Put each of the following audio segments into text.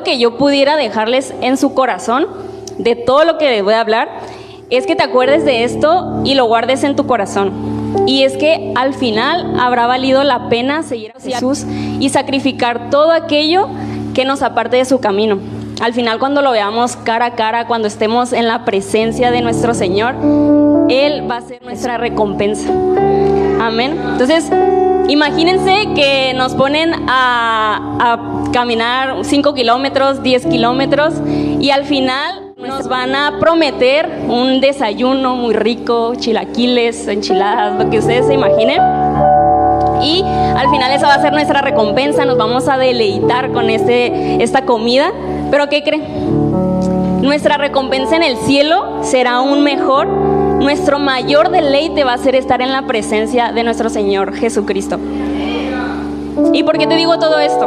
que yo pudiera dejarles en su corazón de todo lo que les voy a hablar es que te acuerdes de esto y lo guardes en tu corazón. Y es que al final habrá valido la pena seguir a Jesús y sacrificar todo aquello que nos aparte de su camino. Al final, cuando lo veamos cara a cara, cuando estemos en la presencia de nuestro Señor, Él va a ser nuestra recompensa. Amén. Entonces, imagínense que nos ponen a caminar 5 kilómetros, 10 kilómetros y al final nos van a prometer un desayuno muy rico, chilaquiles, enchiladas, lo que ustedes se imaginen. Y al final esa va a ser nuestra recompensa, nos vamos a deleitar con esta comida. ¿Pero qué creen? Nuestra recompensa en el cielo será aún mejor. Nuestro mayor deleite va a ser estar en la presencia de nuestro Señor Jesucristo. ¿Y por qué te digo todo esto?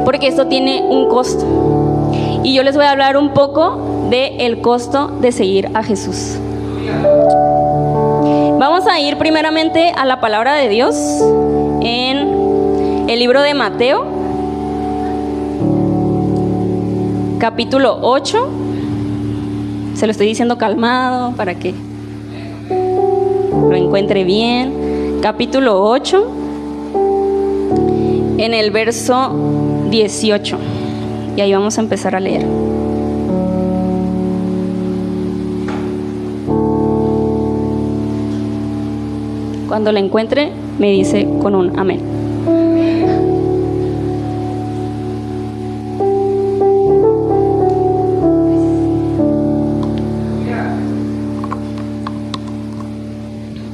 Porque esto tiene un costo. Y yo les voy a hablar un poco del costo de seguir a Jesús. Vamos a ir primeramente a la palabra de Dios en el libro de Mateo, capítulo 8. Se lo estoy diciendo calmado para que lo encuentre bien. Capítulo 8, en el verso 18. Y ahí vamos a empezar a leer. Cuando la encuentre, me dice con un amén.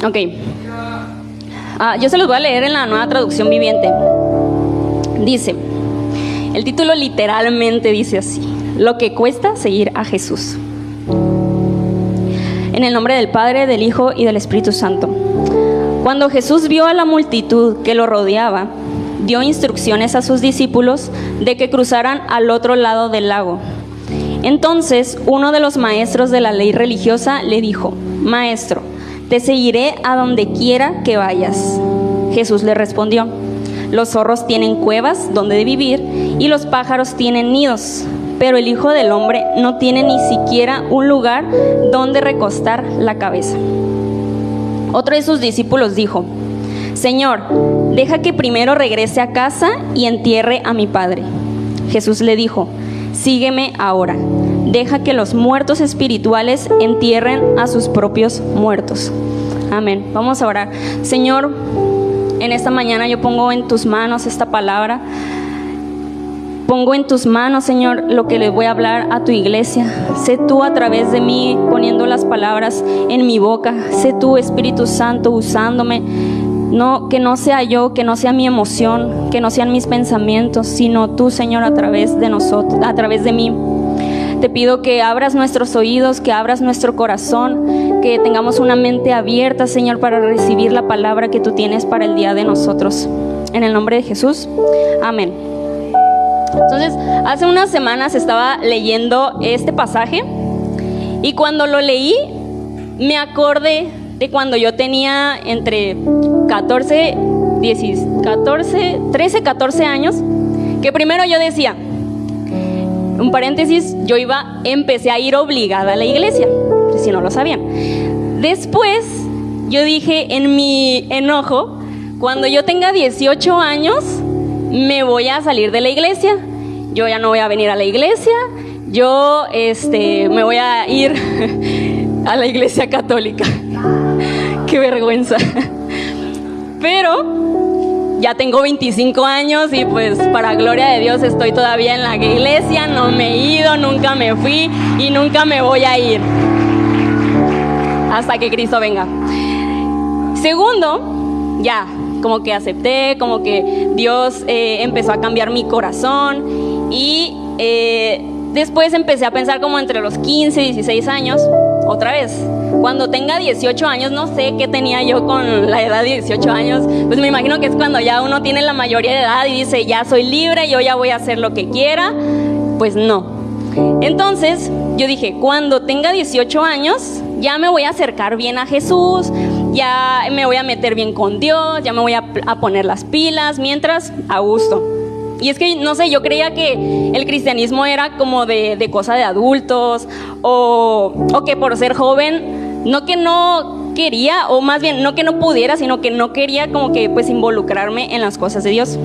Ok. Yo se los voy a leer en la Nueva Traducción Viviente. Dice, el título literalmente dice así: lo que cuesta seguir a Jesús. En el nombre del Padre, del Hijo y del Espíritu Santo. Cuando Jesús vio a la multitud que lo rodeaba, dio instrucciones a sus discípulos de que cruzaran al otro lado del lago. Entonces, uno de los maestros de la ley religiosa le dijo: Maestro, te seguiré a donde quiera que vayas. Jesús le respondió: los zorros tienen cuevas donde vivir y los pájaros tienen nidos, pero el Hijo del Hombre no tiene ni siquiera un lugar donde recostar la cabeza. Otro de sus discípulos dijo: Señor, deja que primero regrese a casa y entierre a mi padre. Jesús le dijo: sígueme ahora. Deja que los muertos espirituales entierren a sus propios muertos. Amén. Vamos a orar. Señor, en esta mañana yo pongo en tus manos esta palabra. Pongo en tus manos, Señor, lo que le voy a hablar a tu iglesia. Sé tú a través de mí poniendo las palabras en mi boca. Sé tú, Espíritu Santo, usándome. No, que no sea yo, que no sea mi emoción, que no sean mis pensamientos, sino tú, Señor, a través de nosotros, a través de mí. Te pido que abras nuestros oídos, que abras nuestro corazón, que tengamos una mente abierta, Señor, para recibir la palabra que tú tienes para el día de nosotros. En el nombre de Jesús, amén. Entonces, hace unas semanas estaba leyendo este pasaje y cuando lo leí, me acordé de cuando yo tenía entre 13, 14 años, que primero yo decía, un paréntesis, empecé a ir obligada a la iglesia, si no lo sabían. Después, yo dije en mi enojo, cuando yo tenga 18 años, me voy a salir de la iglesia. Yo ya no voy a venir a la iglesia, yo me voy a ir a la iglesia católica. Qué vergüenza. Pero ya tengo 25 años y pues para gloria de Dios estoy todavía en la iglesia, no me he ido, nunca me fui y nunca me voy a ir hasta que Cristo venga. Segundo, ya como que acepté, como que Dios empezó a cambiar mi corazón y después empecé a pensar como entre los 15 y 16 años, otra vez. Cuando tenga 18 años, no sé qué tenía yo con la edad de 18 años, pues me imagino que es cuando ya uno tiene la mayoría de edad y dice, ya soy libre, yo ya voy a hacer lo que quiera. Pues no. Entonces, yo dije, cuando tenga 18 años, ya me voy a acercar bien a Jesús, ya me voy a meter bien con Dios, ya me voy a poner las pilas, mientras, a gusto. Y es que, no sé, yo creía que el cristianismo era como de cosa de adultos, o que por ser joven, no que no quería, o más bien no que no pudiera, sino que no quería como que pues involucrarme en las cosas de Dios.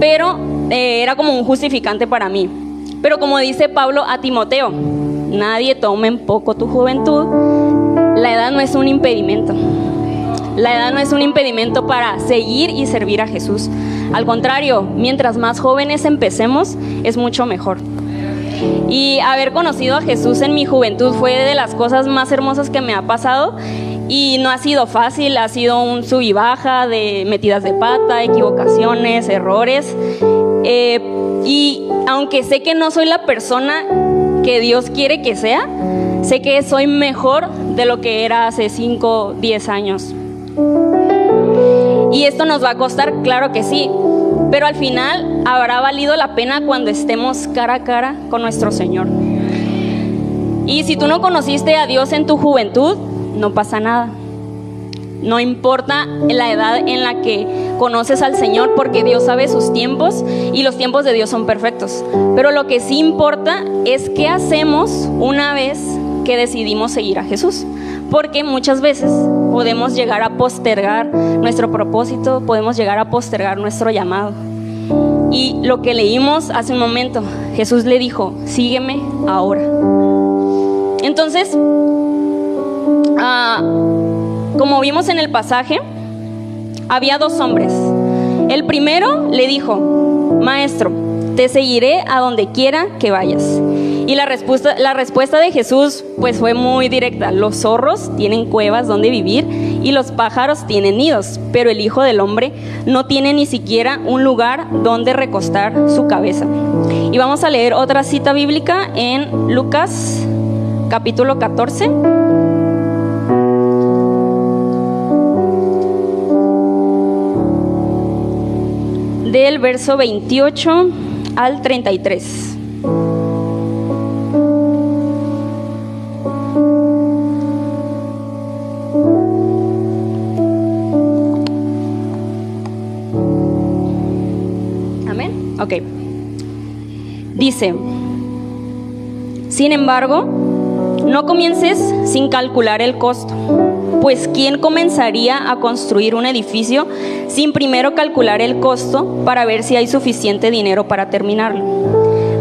Pero era como un justificante para mí. Pero como dice Pablo a Timoteo, nadie tome en poco tu juventud. La edad no es un impedimento. La edad no es un impedimento para seguir y servir a Jesús. Al contrario, mientras más jóvenes empecemos, es mucho mejor. Y haber conocido a Jesús en mi juventud fue de las cosas más hermosas que me ha pasado. Y no ha sido fácil, ha sido un sub y baja de metidas de pata, equivocaciones, errores. Y aunque sé que no soy la persona que Dios quiere que sea, sé que soy mejor de lo que era hace 5, 10 años. Y esto nos va a costar, claro que sí, pero al final habrá valido la pena cuando estemos cara a cara con nuestro Señor. Y si tú no conociste a Dios en tu juventud, no pasa nada. No importa la edad en la que conoces al Señor, porque Dios sabe sus tiempos y los tiempos de Dios son perfectos. Pero lo que sí importa es qué hacemos una vez que decidimos seguir a Jesús. Porque muchas veces podemos llegar a postergar nuestro propósito, podemos llegar a postergar nuestro llamado. Y lo que leímos hace un momento, Jesús le dijo, sígueme ahora. Entonces, como vimos en el pasaje, había 2 hombres. El primero le dijo, maestro, te seguiré a donde quiera que vayas. Y la respuesta de Jesús pues fue muy directa. Los zorros tienen cuevas donde vivir y los pájaros tienen nidos, pero el Hijo del Hombre no tiene ni siquiera un lugar donde recostar su cabeza. Y vamos a leer otra cita bíblica en Lucas capítulo 14. Del verso 28 al 33. Amén. Ok. Dice, sin embargo, no comiences sin calcular el costo. Pues ¿quién comenzaría a construir un edificio sin primero calcular el costo para ver si hay suficiente dinero para terminarlo?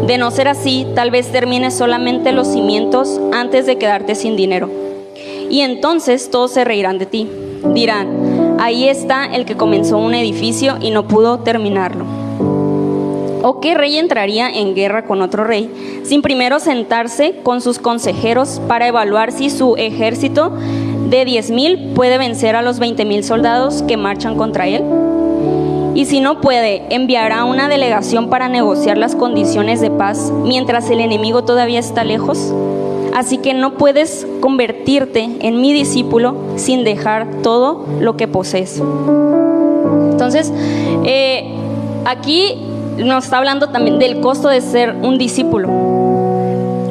De no ser así, tal vez termines solamente los cimientos antes de quedarte sin dinero. Y entonces todos se reirán de ti. Dirán, ahí está el que comenzó un edificio y no pudo terminarlo. ¿O qué rey entraría en guerra con otro rey sin primero sentarse con sus consejeros para evaluar si su ejército de 10,000 puede vencer a los 20,000 soldados que marchan contra él? Y si no puede, enviará una delegación para negociar las condiciones de paz mientras el enemigo todavía está lejos. Así que no puedes convertirte en mi discípulo sin dejar todo lo que posees. Entonces, aquí nos está hablando también del costo de ser un discípulo.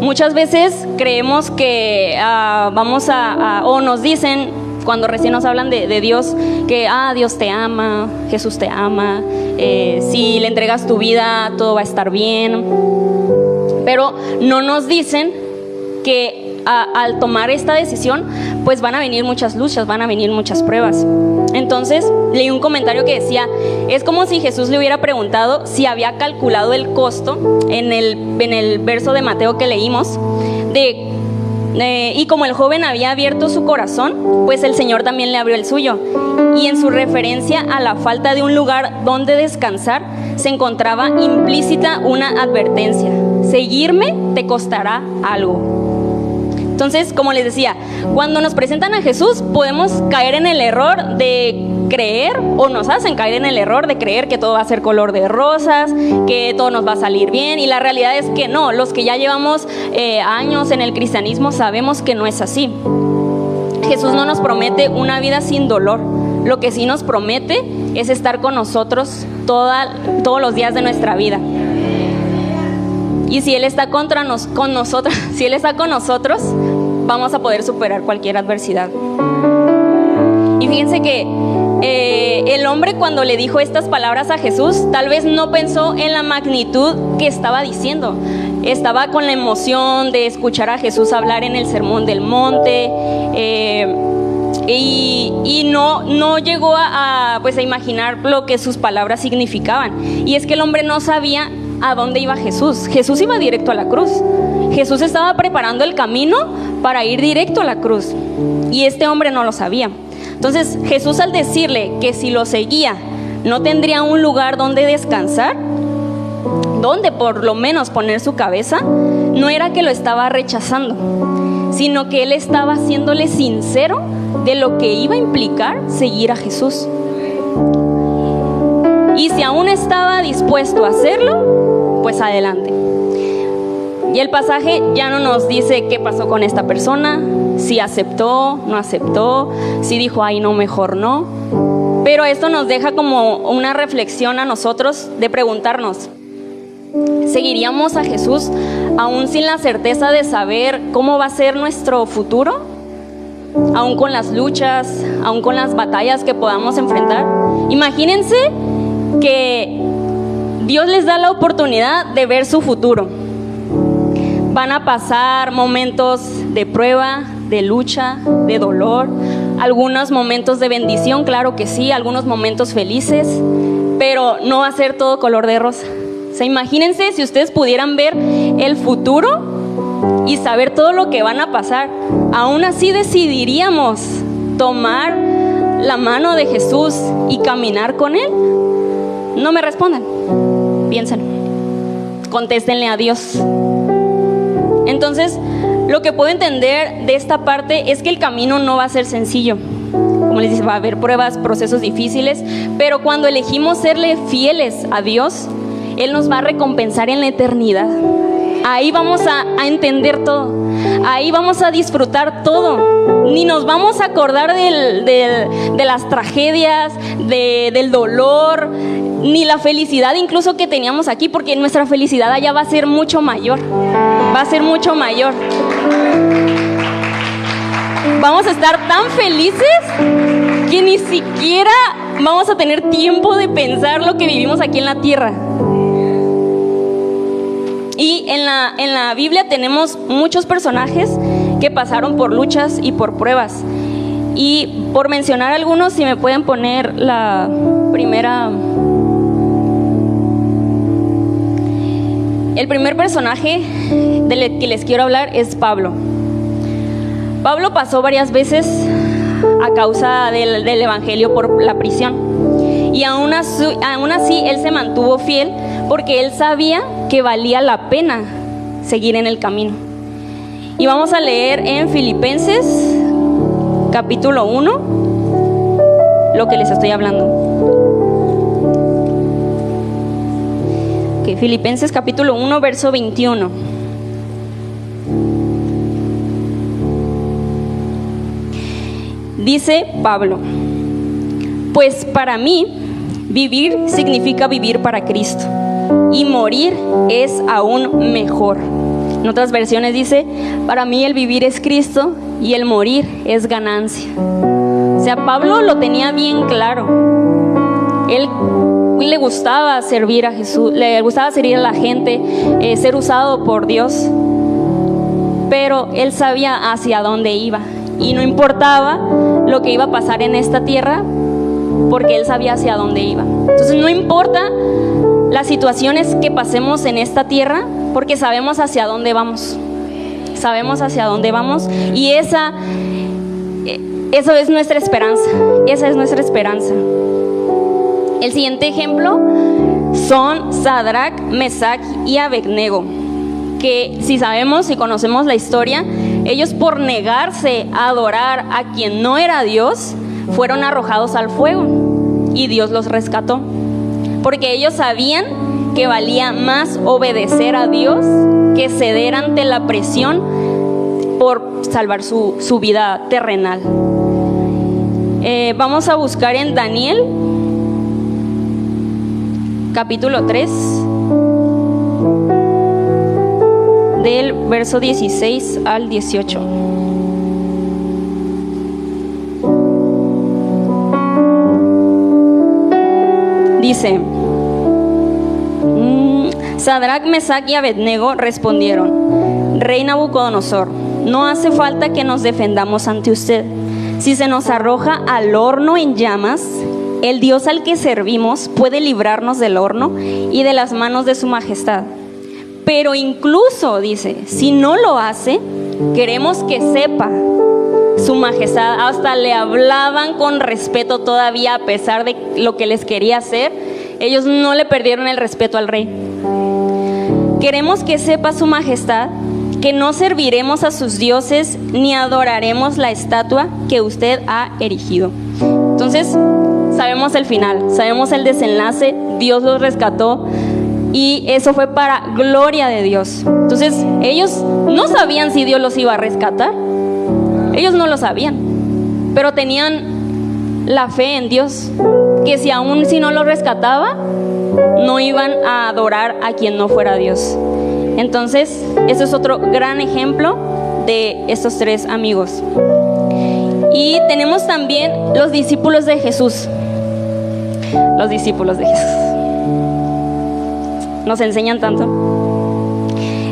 Muchas veces creemos que o nos dicen, cuando recién nos hablan de Dios, que Dios te ama, Jesús te ama, si le entregas tu vida todo va a estar bien. Pero no nos dicen que al tomar esta decisión pues van a venir muchas luchas, van a venir muchas pruebas. Entonces leí un comentario que decía, es como si Jesús le hubiera preguntado si había calculado el costo en el verso de Mateo que leímos, y como el joven había abierto su corazón, pues el Señor también le abrió el suyo. Y en su referencia a la falta de un lugar donde descansar, se encontraba implícita una advertencia: seguirme te costará algo. Entonces, como les decía, cuando nos presentan a Jesús podemos caer en el error de creer, o nos hacen caer en el error de creer que todo va a ser color de rosas, que todo nos va a salir bien, y la realidad es que no. Los que ya llevamos años en el cristianismo sabemos que no es así. Jesús no nos promete una vida sin dolor. Lo que sí nos promete es estar con nosotros todos los días de nuestra vida. Y si Él está con nosotros, si Él está con nosotros, vamos a poder superar cualquier adversidad. Y fíjense que el hombre, cuando le dijo estas palabras a Jesús, tal vez no pensó en la magnitud que estaba diciendo. Estaba con la emoción de escuchar a Jesús hablar en el Sermón del Monte, y no llegó a imaginar lo que sus palabras significaban. Y es que el hombre no sabía a dónde iba Jesús. Jesús iba directo a la cruz. Jesús estaba preparando el camino para ir directo a la cruz, y este hombre no lo sabía. Entonces Jesús, al decirle que si lo seguía no tendría un lugar donde descansar, donde por lo menos poner su cabeza, no era que lo estaba rechazando, sino que él estaba haciéndole sincero de lo que iba a implicar seguir a Jesús. Y si aún estaba dispuesto a hacerlo, pues adelante. Y el pasaje ya no nos dice qué pasó con esta persona, si aceptó, no aceptó, si dijo, ay no, mejor no. Pero esto nos deja como una reflexión a nosotros de preguntarnos, ¿seguiríamos a Jesús aún sin la certeza de saber cómo va a ser nuestro futuro? Aún con las luchas, aún con las batallas que podamos enfrentar. Imagínense que Dios les da la oportunidad de ver su futuro. Van a pasar momentos de prueba, de lucha, de dolor, algunos momentos de bendición, claro que sí, algunos momentos felices, pero no va a ser todo color de rosa. O sea, imagínense si ustedes pudieran ver el futuro y saber todo lo que van a pasar. Aún así decidiríamos tomar la mano de Jesús y caminar con Él. No me respondan, piénsenlo, contéstenle a Dios. Entonces, lo que puedo entender de esta parte es que el camino no va a ser sencillo. Como les dice, va a haber pruebas, procesos difíciles, pero cuando elegimos serle fieles a Dios, Él nos va a recompensar en la eternidad. Ahí vamos a entender todo, ahí vamos a disfrutar todo. Ni nos vamos a acordar de las tragedias, del dolor, ni la felicidad incluso que teníamos aquí, porque nuestra felicidad allá va a ser mucho mayor. Va a ser mucho mayor. Vamos a estar tan felices que ni siquiera vamos a tener tiempo de pensar lo que vivimos aquí en la tierra. Y en la Biblia tenemos muchos personajes que pasaron por luchas y por pruebas. Y por mencionar algunos, si me pueden poner la primera. El primer personaje del que les quiero hablar es Pablo. Pablo pasó varias veces a causa del evangelio por la prisión. Y aún así él se mantuvo fiel, porque él sabía que valía la pena seguir en el camino. Y vamos a leer en Filipenses capítulo 1 lo que les estoy hablando. Okay, Filipenses capítulo 1 verso 21. Dice Pablo: pues para mí vivir significa vivir para Cristo, y morir es aún mejor. En otras versiones dice: para mí el vivir es Cristo y el morir es ganancia. O sea, Pablo lo tenía bien claro. Él le gustaba servir a Jesús, le gustaba servir a la gente, ser usado por Dios, pero él sabía hacia dónde iba y no importaba lo que iba a pasar en esta tierra, porque él sabía hacia dónde iba. Entonces no importa las situaciones que pasemos en esta tierra, porque sabemos hacia dónde vamos. Sabemos hacia dónde vamos, y eso es nuestra esperanza. Esa es nuestra esperanza. El siguiente ejemplo son Sadrach, Mesach y Abednego, que si sabemos, si conocemos la historia, ellos por negarse a adorar a quien no era Dios, fueron arrojados al fuego y Dios los rescató, porque ellos sabían que valía más obedecer a Dios que ceder ante la presión por salvar su vida terrenal. Vamos a buscar en Daniel capítulo 3 del verso 16 al 18. dice, Sadrac, Mesac y Abednego respondieron, Rey Nabucodonosor, no hace falta que nos defendamos ante usted. Si se nos arroja al horno en llamas, el Dios al que servimos puede librarnos del horno y de las manos de su majestad. Pero incluso, dice, si no lo hace, queremos que sepa su majestad. Hasta le hablaban con respeto todavía, a pesar de lo que les quería hacer. Ellos no le perdieron el respeto al rey. Queremos que sepa su majestad que no serviremos a sus dioses ni adoraremos la estatua que usted ha erigido. Entonces, sabemos el final, sabemos el desenlace. Dios los rescató y eso fue para gloria de Dios. Entonces, ellos no sabían si Dios los iba a rescatar. Ellos no lo sabían, pero tenían la fe en Dios, que si aún si no los rescataba, no iban a adorar a quien no fuera Dios. Entonces, eso es otro gran ejemplo de estos tres amigos. Y tenemos también los discípulos de Jesús. Los discípulos de Jesús nos enseñan tanto.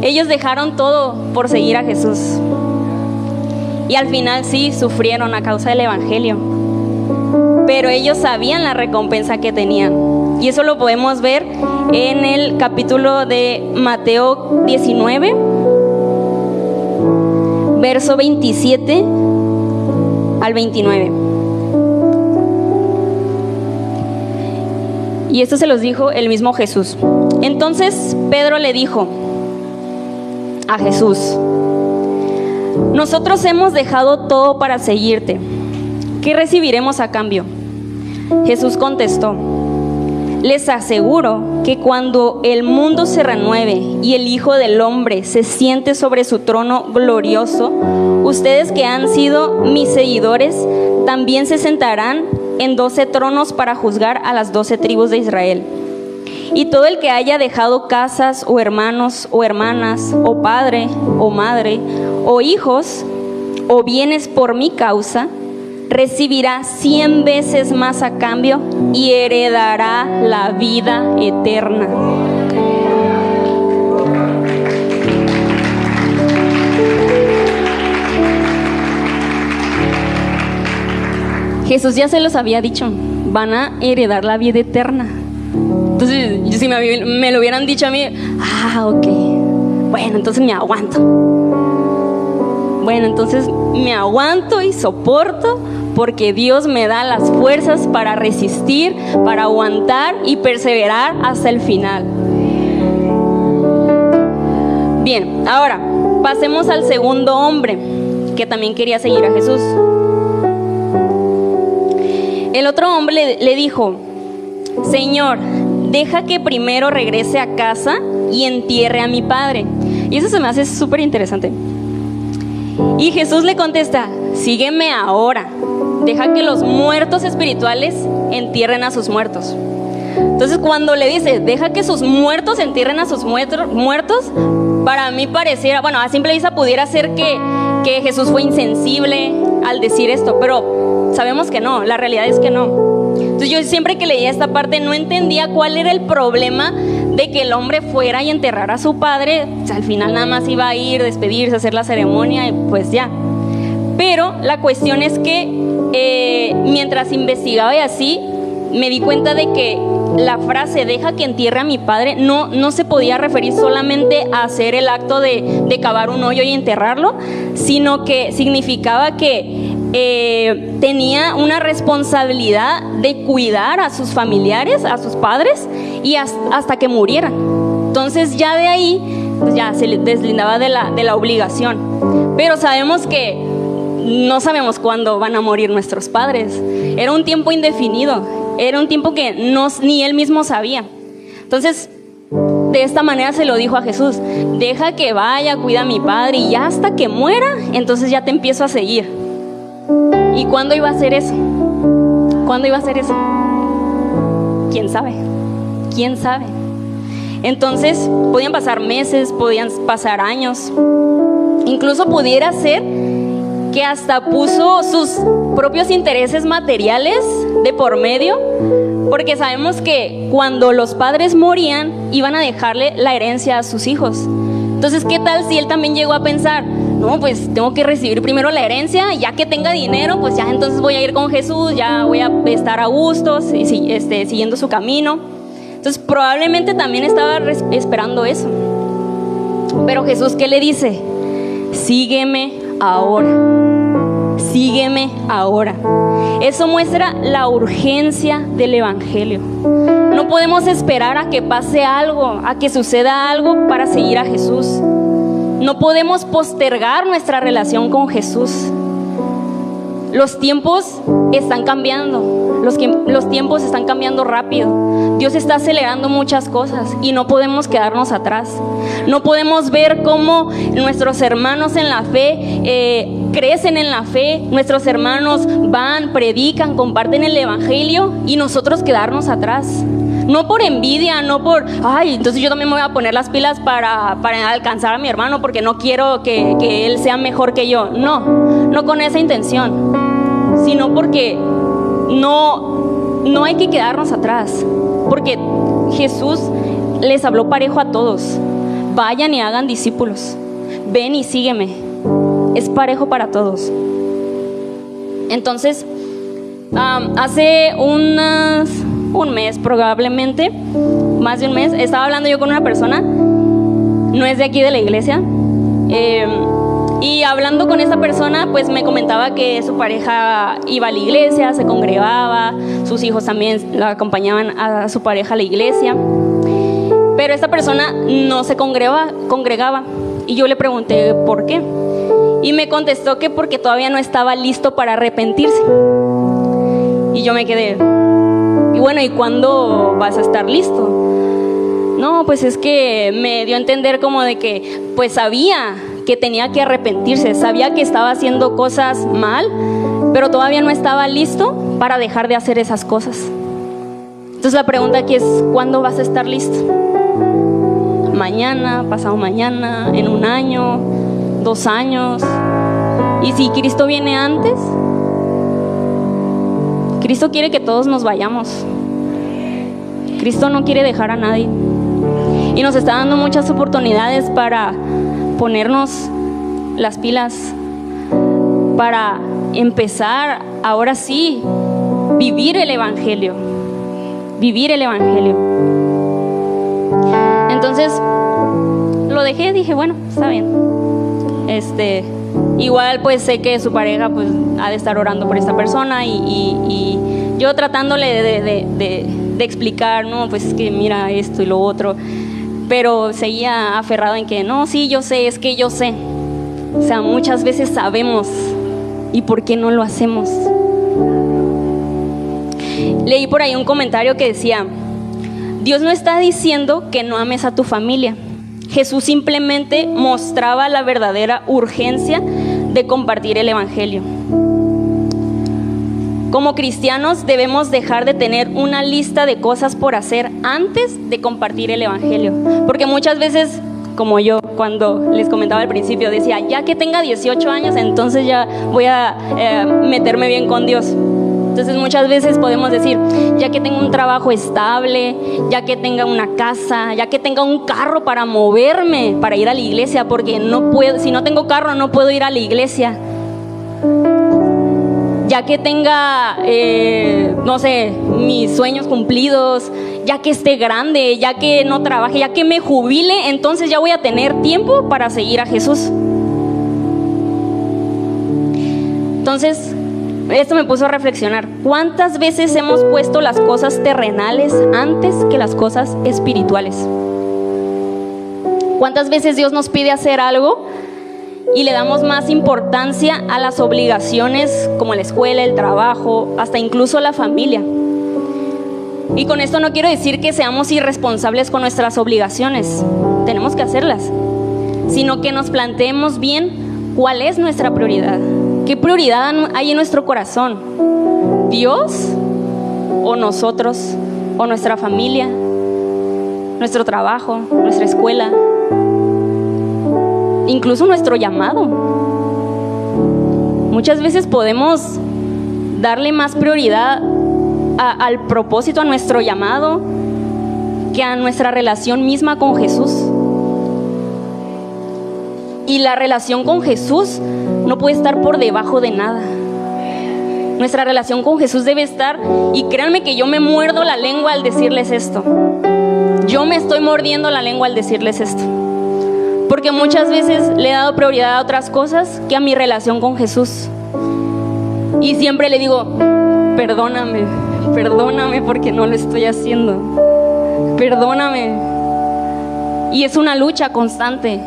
Ellos dejaron todo por seguir a Jesús. Y al final sí, sufrieron a causa del evangelio. Pero ellos sabían la recompensa que tenían. Y eso lo podemos ver en el capítulo de Mateo 19, verso 27 al 29. Y esto se los dijo el mismo Jesús. Entonces Pedro le dijo a Jesús, nosotros hemos dejado todo para seguirte. ¿Qué recibiremos a cambio? Jesús contestó, les aseguro que cuando el mundo se renueve y el Hijo del Hombre se siente sobre su trono glorioso, ustedes que han sido mis seguidores también se sentarán en 12 tronos para juzgar a las 12 tribus de Israel. Y todo el que haya dejado casas o hermanos o hermanas o padre o madre o hijos o bienes por mi causa, recibirá 100 veces más a cambio y heredará la vida eterna. Jesús ya se los había dicho, van a heredar la vida eterna. Entonces, si me lo hubieran dicho a mí, ok, bueno, entonces me aguanto. Bueno, entonces me aguanto y soporto porque Dios me da las fuerzas para resistir, para aguantar y perseverar hasta el final. Bien, ahora pasemos al segundo hombre que también quería seguir a Jesús. El otro hombre le dijo, Señor, deja que primero regrese a casa y entierre a mi padre. Y eso se me hace súper interesante. Y Jesús le contesta, sígueme ahora, deja que los muertos espirituales entierren a sus muertos. Entonces cuando le dice, deja que sus muertos entierren a sus muertos, para mí pareciera, bueno, a simple vista pudiera ser que Jesús fue insensible al decir esto, pero sabemos que no, la realidad es que no. Entonces yo siempre que leía esta parte no entendía cuál era el problema de que el hombre fuera y enterrara a su padre. O sea, al final nada más iba a ir, despedirse, hacer la ceremonia y pues ya. Pero la cuestión es que mientras investigaba y así, me di cuenta de que la frase deja que entierre a mi padre no se podía referir solamente a hacer el acto de cavar un hoyo y enterrarlo, sino que significaba que tenía una responsabilidad de cuidar a sus familiares, a sus padres, y hasta que murieran. Entonces ya de ahí pues ya se le deslindaba de la obligación. Pero sabemos que no sabemos cuándo van a morir nuestros padres. Era un tiempo indefinido, era un tiempo que ni él mismo sabía. Entonces de esta manera se lo dijo a Jesús, deja que vaya, cuida a mi padre y ya hasta que muera, entonces ya te empiezo a seguir. ¿Y cuándo iba a ser eso? ¿Cuándo iba a ser eso? ¿Quién sabe? ¿Quién sabe? Entonces, podían pasar meses, podían pasar años. Incluso pudiera ser que hasta puso sus propios intereses materiales de por medio porque sabemos que cuando los padres morían, iban a dejarle la herencia a sus hijos. Entonces, ¿qué tal si él también llegó a pensar, no, pues tengo que recibir primero la herencia, ya que tenga dinero, pues ya entonces voy a ir con Jesús, ya voy a estar a gusto, siguiendo su camino? Entonces, probablemente también estaba esperando eso. Pero Jesús, ¿qué le dice? Sígueme ahora. Sígueme ahora. Eso muestra la urgencia del evangelio. No podemos esperar a que pase algo, a que suceda algo para seguir a Jesús. No podemos postergar nuestra relación con Jesús. Los tiempos están cambiando. Los tiempos están cambiando rápido. Dios está acelerando muchas cosas y no podemos quedarnos atrás. No podemos ver cómo nuestros hermanos en la fe crecen en la fe. Nuestros hermanos van, predican, comparten el evangelio y nosotros quedarnos atrás. No por envidia, no por, ay, entonces yo también me voy a poner las pilas para alcanzar a mi hermano porque no quiero que él sea mejor que yo. No con esa intención, sino porque no hay que quedarnos atrás, porque Jesús les habló parejo a todos. Vayan y hagan discípulos, ven y sígueme. Es parejo para todos. Entonces, hace un mes probablemente, más de un mes, estaba hablando yo con una persona, no es de aquí de la iglesia, y hablando con esa persona, pues me comentaba que su pareja iba a la iglesia, se congregaba, sus hijos también la acompañaban a su pareja a la iglesia, pero esta persona no se congregaba, y yo le pregunté por qué, y me contestó que porque todavía no estaba listo para arrepentirse. Y yo me quedé, y bueno, ¿y cuándo vas a estar listo? No, pues es que me dio a entender como de que pues sabía que tenía que arrepentirse, sabía que estaba haciendo cosas mal, pero todavía no estaba listo para dejar de hacer esas cosas. Entonces la pregunta aquí es, ¿cuándo vas a estar listo? ¿Mañana, pasado mañana, en un año, 2 años? ¿Y si Cristo viene antes? Cristo quiere que todos nos vayamos. Cristo no quiere dejar a nadie. Y nos está dando muchas oportunidades para ponernos las pilas, para empezar, ahora sí, vivir el evangelio. Vivir el evangelio. Entonces, lo dejé, dije, bueno, está bien. Igual pues sé que su pareja pues ha de estar orando por esta persona y yo tratándole de explicar, no, pues es que mira esto y lo otro, pero seguía aferrado en que no, sí, yo sé, es que yo sé. O sea, muchas veces sabemos, ¿y por qué no lo hacemos? Leí por ahí un comentario que decía, Dios no está diciendo que no ames a tu familia. Jesús simplemente mostraba la verdadera urgencia de compartir el evangelio. Como cristianos debemos dejar de tener una lista de cosas por hacer antes de compartir el evangelio. Porque muchas veces, como yo cuando les comentaba al principio, decía, ya que tenga 18 años, entonces ya voy a meterme bien con Dios. Entonces muchas veces podemos decir, ya que tengo un trabajo estable, ya que tenga una casa, ya que tenga un carro para moverme, para ir a la iglesia, porque no puedo, si no tengo carro no puedo ir a la iglesia. Ya que tenga, no sé, mis sueños cumplidos, ya que esté grande, ya que no trabaje, ya que me jubile, entonces ya voy a tener tiempo para seguir a Jesús. Entonces, esto me puso a reflexionar. ¿Cuántas veces hemos puesto las cosas terrenales antes que las cosas espirituales? ¿Cuántas veces Dios nos pide hacer algo y le damos más importancia a las obligaciones como la escuela, el trabajo, hasta incluso la familia? Y con esto no quiero decir que seamos irresponsables con nuestras obligaciones, tenemos que hacerlas, sino que nos planteemos bien cuál es nuestra prioridad. ¿Qué prioridad hay en nuestro corazón? ¿Dios o nosotros o nuestra familia, nuestro trabajo, nuestra escuela, incluso nuestro llamado? Muchas veces podemos darle más prioridad al propósito, a nuestro llamado, que a nuestra relación misma con Jesús. Y la relación con Jesús no puede estar por debajo de nada. Nuestra relación con Jesús debe estar, y créanme que yo me muerdo la lengua al decirles esto. Yo me estoy mordiendo la lengua al decirles esto. Porque muchas veces le he dado prioridad a otras cosas que a mi relación con Jesús. Y siempre le digo, perdóname porque no lo estoy haciendo. Perdóname. Y es una lucha constante.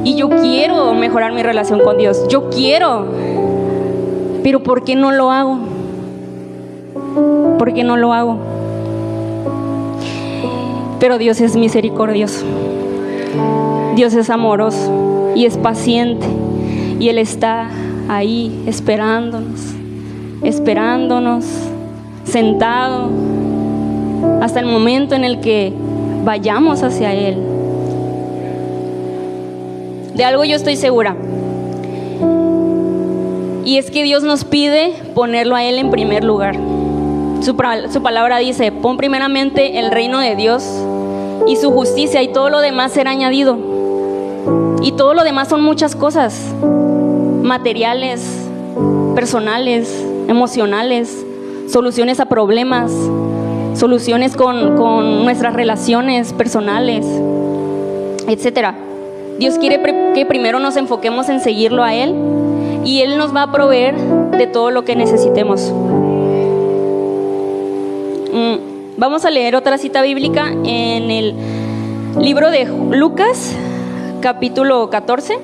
Y yo quiero mejorar mi relación con Dios. Yo quiero. Pero ¿por qué no lo hago? ¿Por qué no lo hago? Pero Dios es misericordioso. Dios es amoroso y es paciente. Y Él está ahí esperándonos, sentado, hasta el momento en el que vayamos hacia Él. De algo yo estoy segura, y es que Dios nos pide ponerlo a Él en primer lugar. Su palabra dice, pon primeramente el reino de Dios y su justicia, y todo lo demás será añadido. Y todo lo demás son muchas cosas, materiales, personales, emocionales, soluciones a problemas, soluciones con nuestras relaciones personales, etcétera. Dios quiere que primero nos enfoquemos en seguirlo a Él, y Él nos va a proveer de todo lo que necesitemos. Vamos a leer otra cita bíblica en el libro de Lucas, capítulo 14.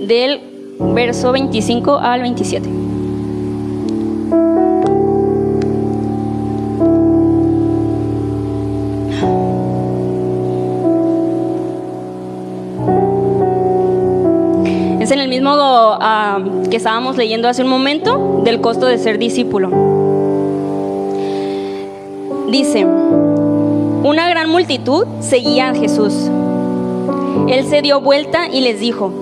Del verso 25 al 27. Es en el mismo que estábamos leyendo hace un momento, del costo de ser discípulo. Dice, una gran multitud seguía a Jesús. Él se dio vuelta y les dijo,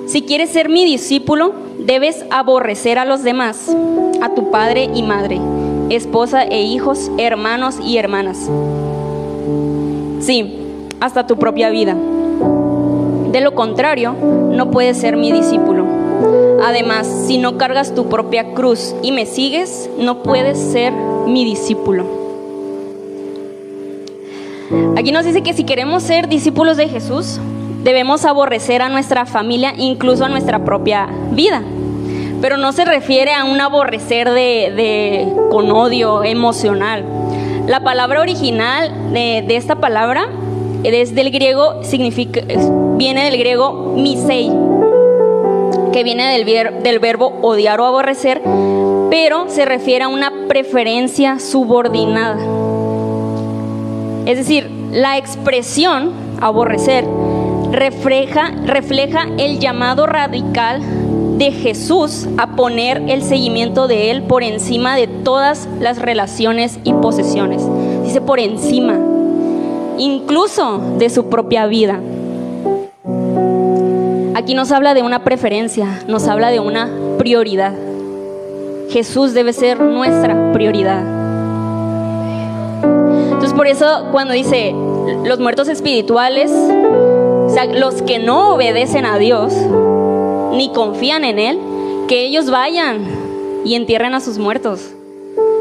si quieres ser mi discípulo, debes aborrecer a los demás, a tu padre y madre, esposa e hijos, hermanos y hermanas. Sí, hasta tu propia vida. De lo contrario, no puedes ser mi discípulo. Además, si no cargas tu propia cruz y me sigues, no puedes ser mi discípulo. Aquí nos dice que si queremos ser discípulos de Jesús, debemos aborrecer a nuestra familia, incluso a nuestra propia vida. Pero no se refiere a un aborrecer con odio emocional. La palabra original de esta palabra es del griego, viene del griego misei, que viene del verbo odiar o aborrecer, pero se refiere a una preferencia subordinada. Es decir, la expresión aborrecer refleja el llamado radical de Jesús a poner el seguimiento de Él por encima de todas las relaciones y posesiones. Dice por encima, incluso de su propia vida. Aquí nos habla de una preferencia, nos habla de una prioridad. Jesús debe ser nuestra prioridad. Entonces por eso cuando dice los muertos espirituales, o sea, los que no obedecen a Dios ni confían en Él, que ellos vayan y entierren a sus muertos,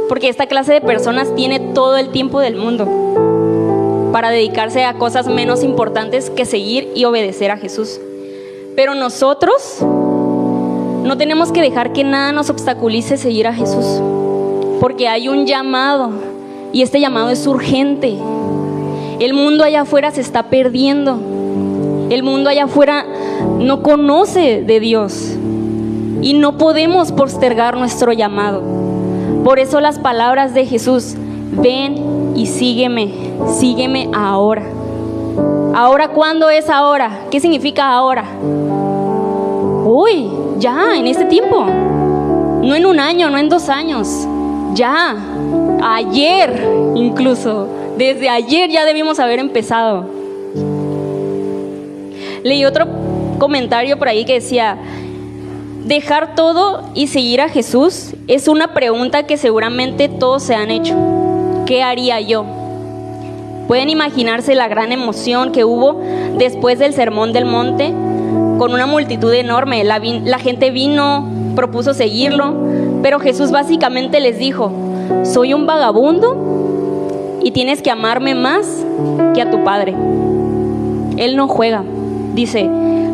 porque esta clase de personas tiene todo el tiempo del mundo para dedicarse a cosas menos importantes que seguir y obedecer a Jesús. Pero nosotros no tenemos que dejar que nada nos obstaculice seguir a Jesús, porque hay un llamado, y este llamado es urgente. El mundo allá afuera se está perdiendo. El mundo allá afuera no conoce de Dios, y no podemos postergar nuestro llamado. Por eso las palabras de Jesús, ven y sígueme ahora. ¿Ahora cuándo es ahora? ¿Qué significa ahora? Hoy, ya, en este tiempo. No en un año, no en 2 años. Ya, ayer incluso. Desde ayer ya debimos haber empezado. Leí otro comentario por ahí que decía Dejar todo y seguir a Jesús es una pregunta que seguramente todos se han hecho. ¿Qué haría yo? Pueden imaginarse la gran emoción que hubo después del Sermón del Monte, con una multitud enorme. La gente vino, propuso seguirlo, pero Jesús básicamente les dijo: soy un vagabundo y tienes que amarme más que a tu padre. Él no juega. Dice: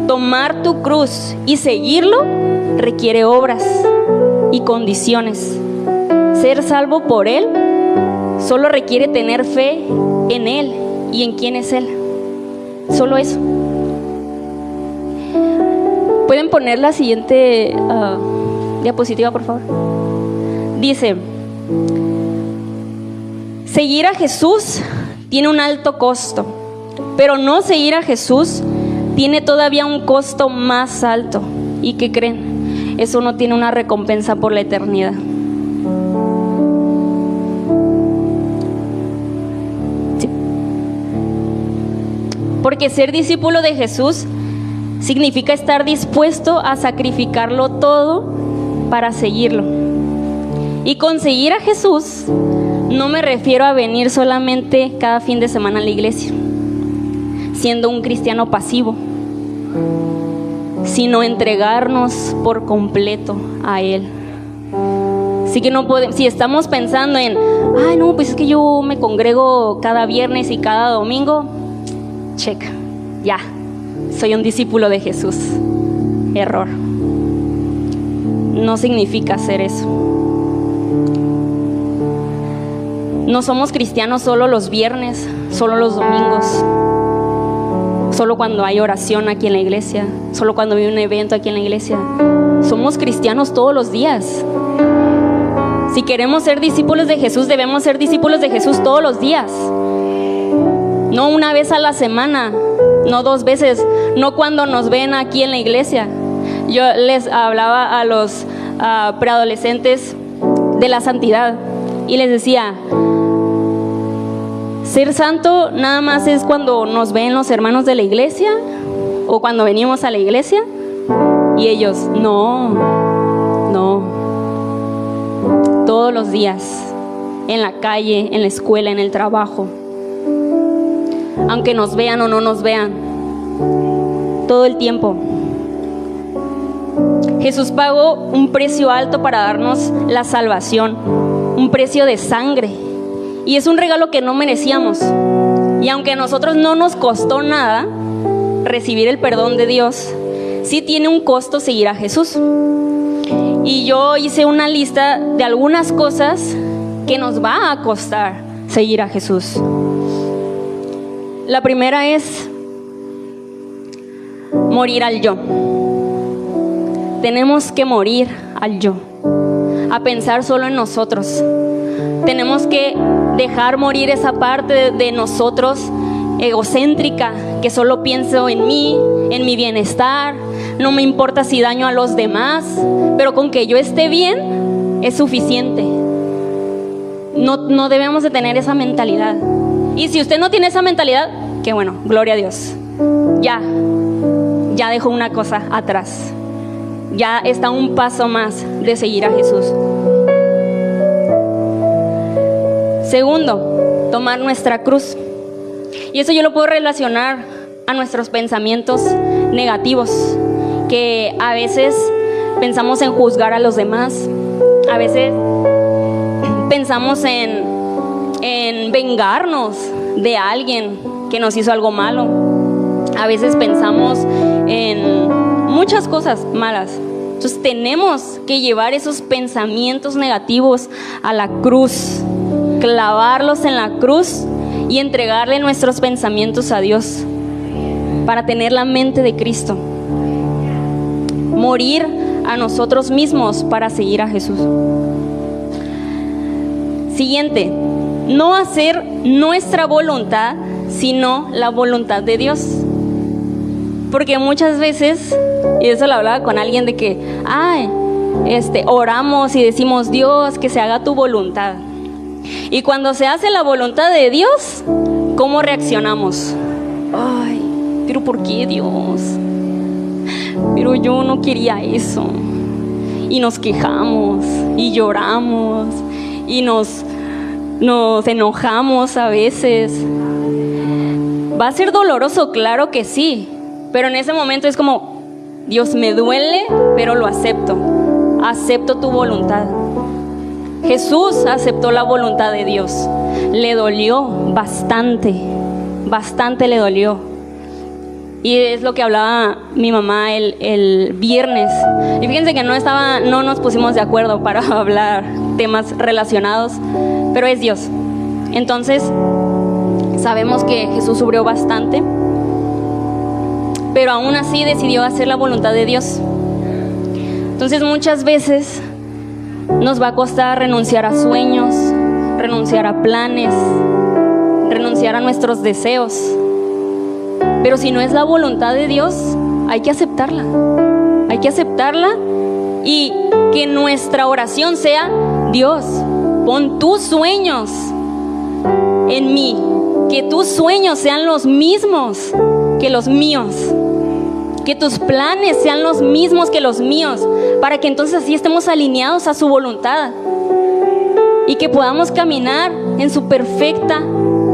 tomar tu cruz y seguirlo requiere obras y condiciones. Ser salvo por Él solo requiere tener fe en Él y en quién es Él. Solo eso. ¿Pueden poner la siguiente diapositiva, por favor? Dice: seguir a Jesús tiene un alto costo, pero no seguir a Jesús tiene todavía un costo más alto. ¿Y qué creen? Eso no tiene una recompensa por la eternidad. Sí. Porque ser discípulo de Jesús significa estar dispuesto a sacrificarlo todo para seguirlo. Y con seguir a Jesús no me refiero a venir solamente cada fin de semana a la iglesia, siendo un cristiano pasivo, sino entregarnos por completo a Él. Así que no podemos, si estamos pensando en, ay no, pues es que yo me congrego cada viernes y cada domingo, check, ya, soy un discípulo de Jesús. Error. No significa hacer eso. No somos cristianos solo los viernes, solo los domingos, solo cuando hay oración aquí en la iglesia, solo cuando hay un evento aquí en la iglesia. Somos cristianos todos los días. Si queremos ser discípulos de Jesús, debemos ser discípulos de Jesús todos los días. No una vez a la semana, no 2 veces, no cuando nos ven aquí en la iglesia. Yo les hablaba a los preadolescentes de la santidad y les decía: ser santo nada más es cuando nos ven los hermanos de la iglesia o cuando venimos a la iglesia. Y ellos: no, todos los días, en la calle, en la escuela, en el trabajo, aunque nos vean o no nos vean, todo el tiempo. Jesús pagó un precio alto para darnos la salvación, un precio de sangre, y es un regalo que no merecíamos. Y aunque a nosotros no nos costó nada recibir el perdón de Dios, sí tiene un costo seguir a Jesús. Y yo hice una lista de algunas cosas que nos va a costar seguir a Jesús. La primera es morir al yo. Tenemos que morir al yo, a pensar solo en nosotros. Tenemos que dejar morir esa parte de nosotros egocéntrica, que solo pienso en mí, en mi bienestar. No me importa si daño a los demás, pero con que yo esté bien es suficiente. No debemos de tener esa mentalidad. Y si usted no tiene esa mentalidad, qué bueno, gloria a Dios. Ya dejó una cosa atrás. Ya está un paso más de seguir a Jesús. Segundo, tomar nuestra cruz. Y eso yo lo puedo relacionar a nuestros pensamientos negativos, que a veces pensamos en juzgar a los demás, a veces pensamos en vengarnos de alguien que nos hizo algo malo, a veces pensamos en muchas cosas malas. Entonces tenemos que llevar esos pensamientos negativos a la cruz, clavarlos en la cruz y entregarle nuestros pensamientos a Dios para tener la mente de Cristo. Morir a nosotros mismos para seguir a Jesús. Siguiente, no hacer nuestra voluntad, sino la voluntad de Dios. Porque muchas veces, y eso lo hablaba con alguien, de que oramos y decimos: Dios, que se haga tu voluntad. Y cuando se hace la voluntad de Dios, ¿cómo reaccionamos? Ay, pero ¿por qué, Dios? Pero yo no quería eso. y nos quejamos y lloramos y nos enojamos a veces. ¿Va a ser doloroso? Claro que sí, pero en ese momento es como, Dios, me duele, pero lo acepto. Acepto tu voluntad. Jesús aceptó la voluntad de Dios. Le dolió bastante, bastante le dolió. Y es lo que hablaba mi mamá el viernes. Y fíjense que no nos pusimos de acuerdo para hablar temas relacionados, pero es Dios. Entonces, sabemos que Jesús sufrió bastante, pero aún así decidió hacer la voluntad de Dios. Entonces, muchas veces nos va a costar renunciar a sueños, renunciar a planes, renunciar a nuestros deseos. Pero si no es la voluntad de Dios, hay que aceptarla. Hay que aceptarla y que nuestra oración sea: Dios, pon tus sueños en mí. Que tus sueños sean los mismos que los míos. Que tus planes sean los mismos que los míos. Para que entonces así estemos alineados a su voluntad. Y que podamos caminar en su perfecta,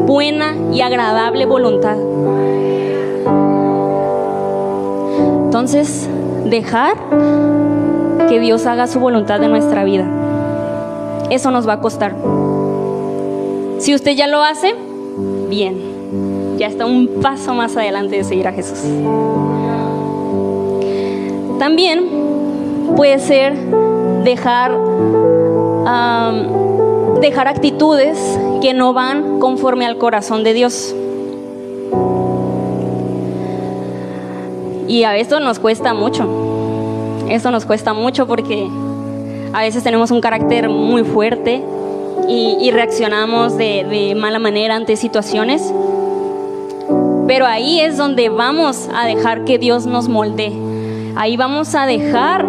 buena y agradable voluntad. Entonces, dejar que Dios haga su voluntad en nuestra vida. Eso nos va a costar. Si usted ya lo hace, bien. Ya está un paso más adelante de seguir a Jesús. También puede ser dejar actitudes que no van conforme al corazón de Dios. Y a esto nos cuesta mucho. Esto nos cuesta mucho porque a veces tenemos un carácter muy fuerte y reaccionamos de mala manera ante situaciones. Pero ahí es donde vamos a dejar que Dios nos moldee. Ahí vamos a dejar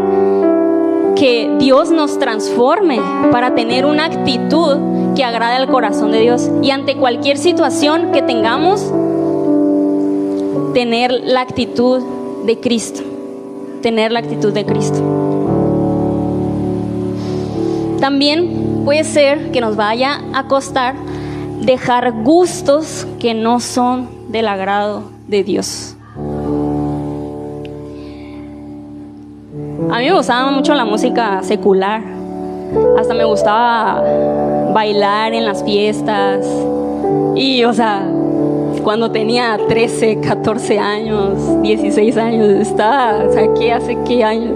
que Dios nos transforme para tener una actitud que agrade al corazón de Dios. Y ante cualquier situación que tengamos, tener la actitud de Cristo. Tener la actitud de Cristo. También puede ser que nos vaya a costar dejar gustos que no son del agrado de Dios. A mí me gustaba mucho la música secular. Hasta me gustaba bailar en las fiestas. Y, cuando tenía 13, 14 años, 16 años, ¿hace qué años?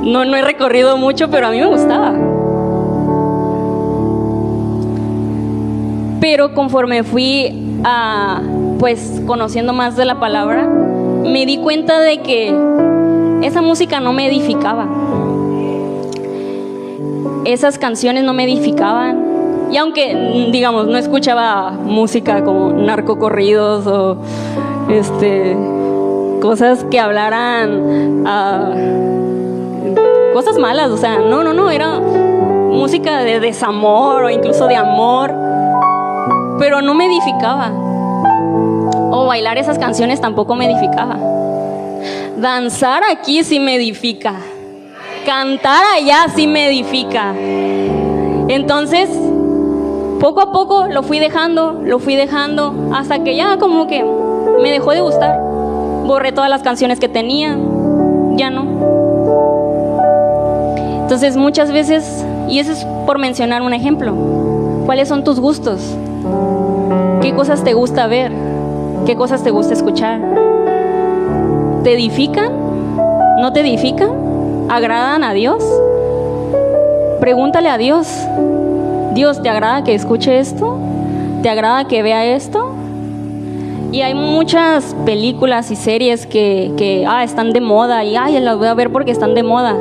No he recorrido mucho, pero a mí me gustaba. Pero conforme fui conociendo más de la palabra, me di cuenta de que esa música no me edificaba. Esas canciones no me edificaban. Y aunque, no escuchaba música como narcocorridos o cosas que hablaran cosas malas, no, era música de desamor o incluso de amor, pero no me edificaba. O bailar esas canciones tampoco me edificaba. Danzar aquí sí me edifica. Cantar allá sí me edifica. Entonces, poco a poco lo fui dejando, hasta que ya como que me dejó de gustar. Borré todas las canciones que tenía, ya no. Entonces muchas veces, y eso es por mencionar un ejemplo, ¿cuáles son tus gustos? ¿Qué cosas te gusta ver? ¿Qué cosas te gusta escuchar? ¿Te edifican? ¿No te edifican? ¿Agradan a Dios? Pregúntale a Dios. Dios, ¿te agrada que escuche esto? ¿Te agrada que vea esto? Y hay muchas películas y series que están de moda y las voy a ver porque están de moda.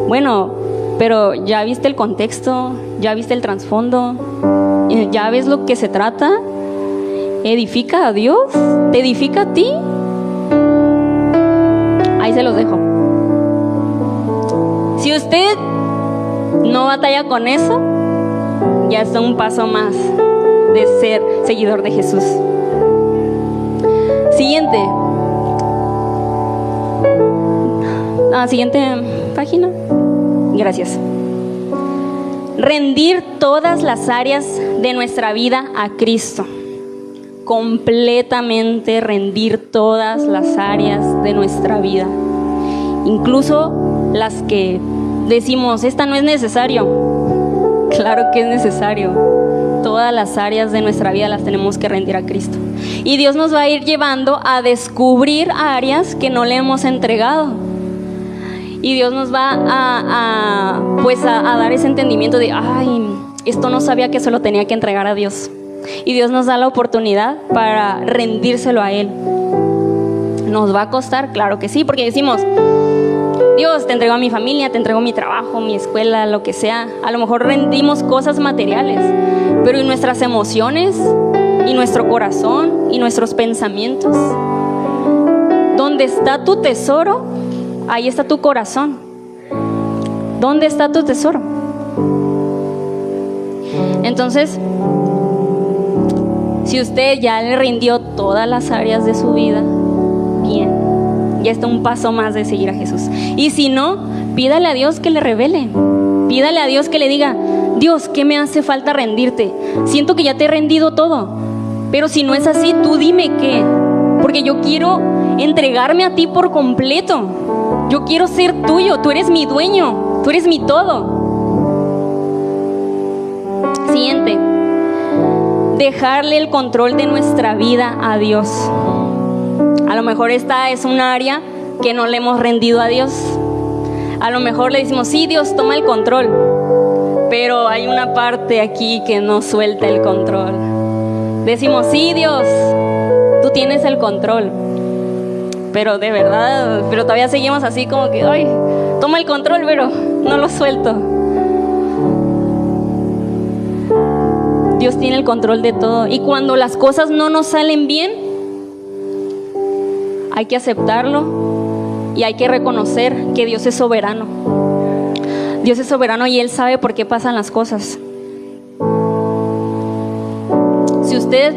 Bueno, pero ¿ya viste el contexto? ¿Ya viste el trasfondo? ¿Ya ves lo que se trata? ¿Edifica a Dios? ¿Te edifica a ti? Ahí se los dejo. Si usted no batalla con eso, ya está un paso más de ser seguidor de Jesús. Siguiente página. Gracias. Rendir todas las áreas de nuestra vida a Cristo. Completamente rendir todas las áreas de nuestra vida. Incluso las que decimos, esta no es necesario. Claro que es necesario. Todas las áreas de nuestra vida las tenemos que rendir a Cristo. Y Dios nos va a ir llevando a descubrir áreas que no le hemos entregado. Y Dios nos va a dar ese entendimiento de, esto no sabía que se lo tenía que entregar a Dios. Y Dios nos da la oportunidad para rendírselo a Él. ¿Nos va a costar? Claro que sí, porque decimos, Dios, te entrego a mi familia, te entrego mi trabajo, mi escuela, lo que sea. A lo mejor rendimos cosas materiales, pero ¿y nuestras emociones? ¿Y nuestro corazón? ¿Y nuestros pensamientos? ¿Dónde está tu tesoro? Ahí está tu corazón. ¿Dónde está tu tesoro? Entonces, si usted ya le rindió todas las áreas de su vida, bien, ya está un paso más de seguir a Jesús. Y si no, pídale a Dios que le revele. Pídale a Dios que le diga, Dios, ¿qué me hace falta rendirte? Siento que ya te he rendido todo, pero si no es así, tú dime qué, porque yo quiero entregarme a ti por completo. Yo quiero ser tuyo, tú eres mi dueño, tú eres mi todo. Siguiente, dejarle el control de nuestra vida a Dios. A lo mejor esta es un área que no le hemos rendido a Dios. A lo mejor le decimos, sí, Dios, toma el control, pero hay una parte aquí que no suelta el control. Decimos, sí, Dios, tú tienes el control, pero de verdad, pero todavía seguimos así como que, toma el control, pero no lo suelto. Dios tiene el control de todo, y cuando las cosas no nos salen bien, hay que aceptarlo y hay que reconocer que Dios es soberano. Dios es soberano y Él sabe por qué pasan las cosas. Si usted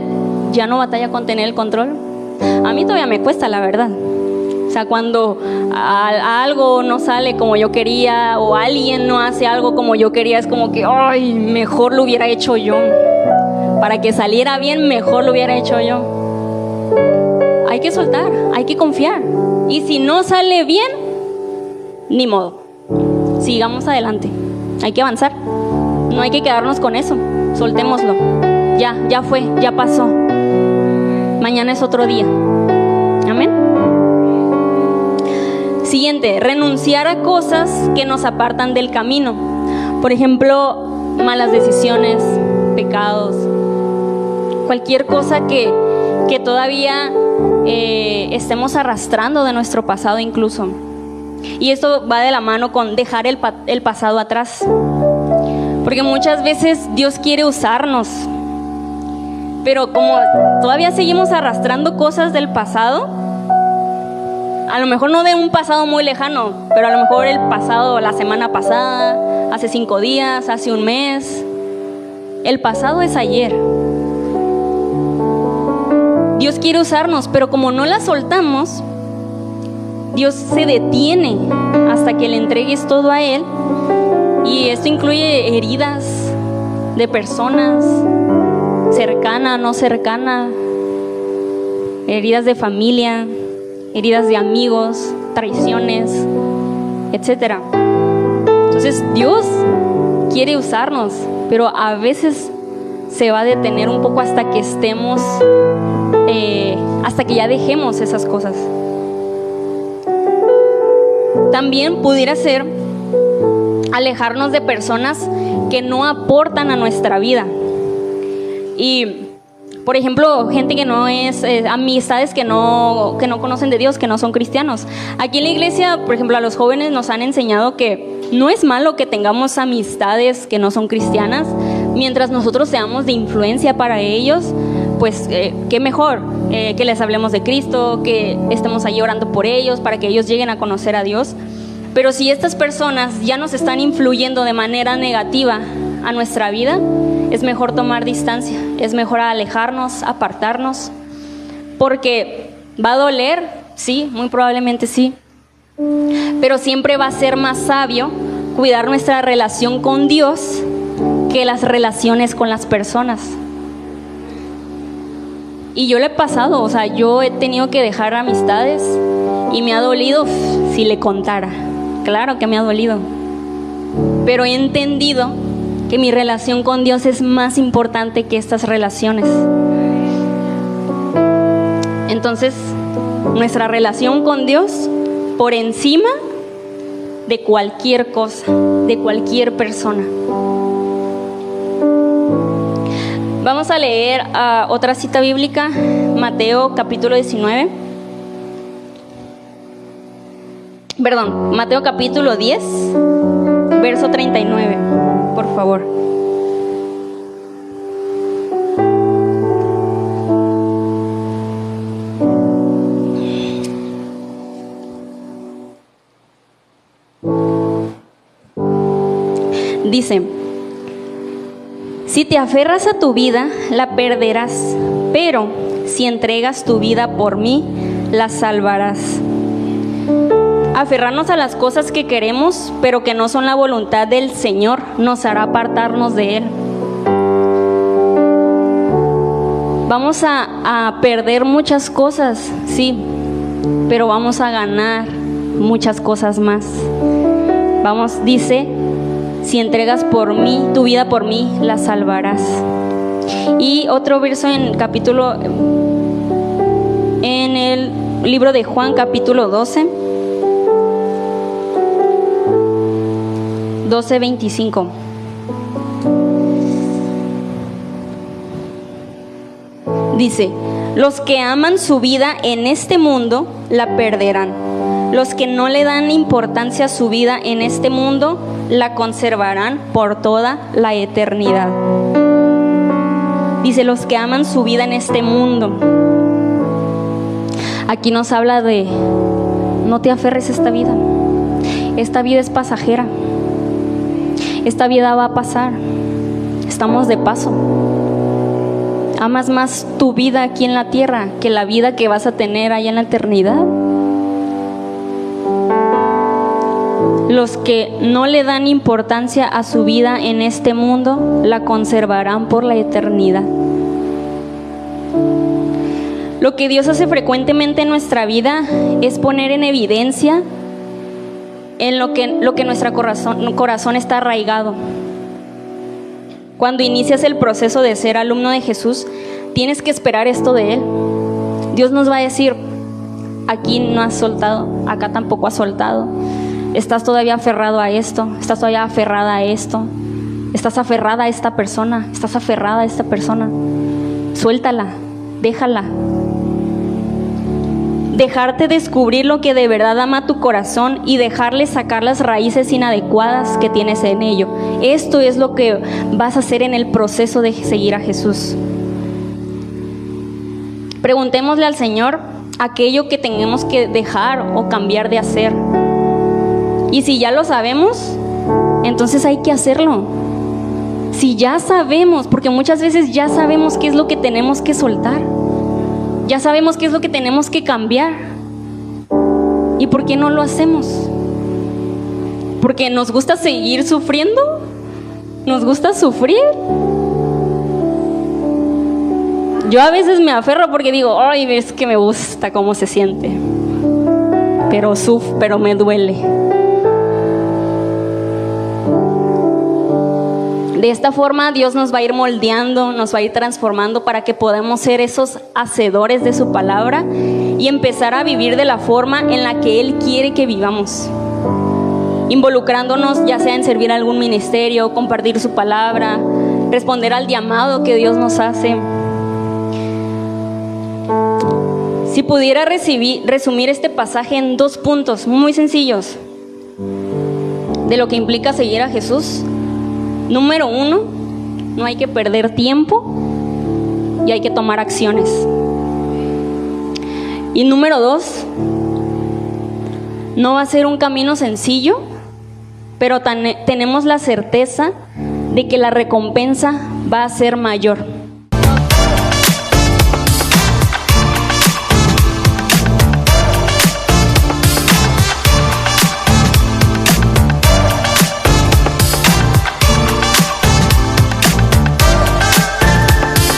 ya no batalla con tener el control, a mí todavía me cuesta, la verdad. O sea, cuando algo no sale como yo quería o alguien no hace algo como yo quería, es como que, mejor lo hubiera hecho yo. Para que saliera bien, mejor lo hubiera hecho yo. Hay que soltar, hay que confiar. Y si no sale bien, ni modo. Sigamos adelante. Hay que avanzar. No hay que quedarnos con eso. Soltémoslo. Ya fue, ya pasó. Mañana es otro día. Amén. Siguiente, renunciar a cosas que nos apartan del camino. Por ejemplo, malas decisiones, pecados, cualquier cosa que todavía estemos arrastrando de nuestro pasado incluso. Y esto va de la mano con dejar el pasado atrás. Porque muchas veces Dios quiere usarnos, pero como todavía seguimos arrastrando cosas del pasado, a lo mejor no de un pasado muy lejano, pero a lo mejor el pasado, la semana pasada, hace 5 días, hace un mes. El pasado es ayer. Dios quiere usarnos, pero como no la soltamos, Dios se detiene hasta que le entregues todo a Él. Y esto incluye heridas de personas, cercana, no cercana, heridas de familia, heridas de amigos, traiciones, etc. Entonces Dios quiere usarnos, pero a veces se va a detener un poco hasta que estemos, hasta que ya dejemos esas cosas. También pudiera ser alejarnos de personas que no aportan a nuestra vida. Y por ejemplo, gente que no es, amistades que no conocen de Dios, que no son cristianos. Aquí en la iglesia, por ejemplo, a los jóvenes nos han enseñado que no es malo que tengamos amistades que no son cristianas, mientras nosotros seamos de influencia para ellos. Pues qué mejor que les hablemos de Cristo, que estemos ahí orando por ellos para que ellos lleguen a conocer a Dios. Pero si estas personas ya nos están influyendo de manera negativa a nuestra vida, es mejor tomar distancia, es mejor alejarnos, apartarnos, porque va a doler, sí, muy probablemente sí, pero siempre va a ser más sabio cuidar nuestra relación con Dios que las relaciones con las personas. Y yo le he pasado, o sea, yo he tenido que dejar amistades y me ha dolido si le contara. Claro que me ha dolido. Pero he entendido que mi relación con Dios es más importante que estas relaciones. Entonces, nuestra relación con Dios por encima de cualquier cosa, de cualquier persona. Vamos a leer otra cita bíblica, Mateo capítulo 19. Perdón, Mateo capítulo 10, verso 39, por favor. Dice: si te aferras a tu vida, la perderás, pero si entregas tu vida por mí, la salvarás. Aferrarnos a las cosas que queremos, pero que no son la voluntad del Señor, nos hará apartarnos de Él. Vamos a perder muchas cosas, sí, pero vamos a ganar muchas cosas más. Vamos, dice: si entregas por mí, tu vida por mí, la salvarás. Y otro verso en el libro de Juan, capítulo 12, 25. Dice: los que aman su vida en este mundo, la perderán. Los que no le dan importancia a su vida en este mundo, la conservarán por toda la eternidad. Dice: los que aman su vida en este mundo. Aquí nos habla de: no te aferres a esta vida. Esta vida es pasajera. Esta vida va a pasar. Estamos de paso. ¿Amas más tu vida aquí en la tierra que la vida que vas a tener allá en la eternidad? Los que no le dan importancia a su vida en este mundo, la conservarán por la eternidad. Lo que Dios hace frecuentemente en nuestra vida es poner en evidencia en lo que nuestro corazón está arraigado. Cuando inicias el proceso de ser alumno de Jesús, tienes que esperar esto de Él. Dios nos va a decir: aquí no has soltado, acá tampoco has soltado. Estás todavía aferrado a esto, estás todavía aferrada a esto, estás aferrada a esta persona, estás aferrada a esta persona. Suéltala, déjala. Dejarte descubrir lo que de verdad ama tu corazón y dejarle sacar las raíces inadecuadas que tienes en ello. Esto es lo que vas a hacer en el proceso de seguir a Jesús. Preguntémosle al Señor aquello que tenemos que dejar o cambiar de hacer. Y si ya lo sabemos, entonces hay que hacerlo. Si ya sabemos, porque muchas veces ya sabemos qué es lo que tenemos que soltar. Ya sabemos qué es lo que tenemos que cambiar. ¿Y por qué no lo hacemos? ¿Porque nos gusta seguir sufriendo? ¿Nos gusta sufrir? Yo a veces me aferro porque digo: ay, es que me gusta cómo se siente. Pero me duele. De esta forma Dios nos va a ir moldeando, nos va a ir transformando para que podamos ser esos hacedores de su palabra y empezar a vivir de la forma en la que Él quiere que vivamos, involucrándonos ya sea en servir a algún ministerio, compartir su palabra, responder al llamado que Dios nos hace. Si pudiera resumir este pasaje en 2 puntos muy sencillos de lo que implica seguir a Jesús. Número 1, no hay que perder tiempo y hay que tomar acciones. Y número 2, no va a ser un camino sencillo, pero tenemos la certeza de que la recompensa va a ser mayor.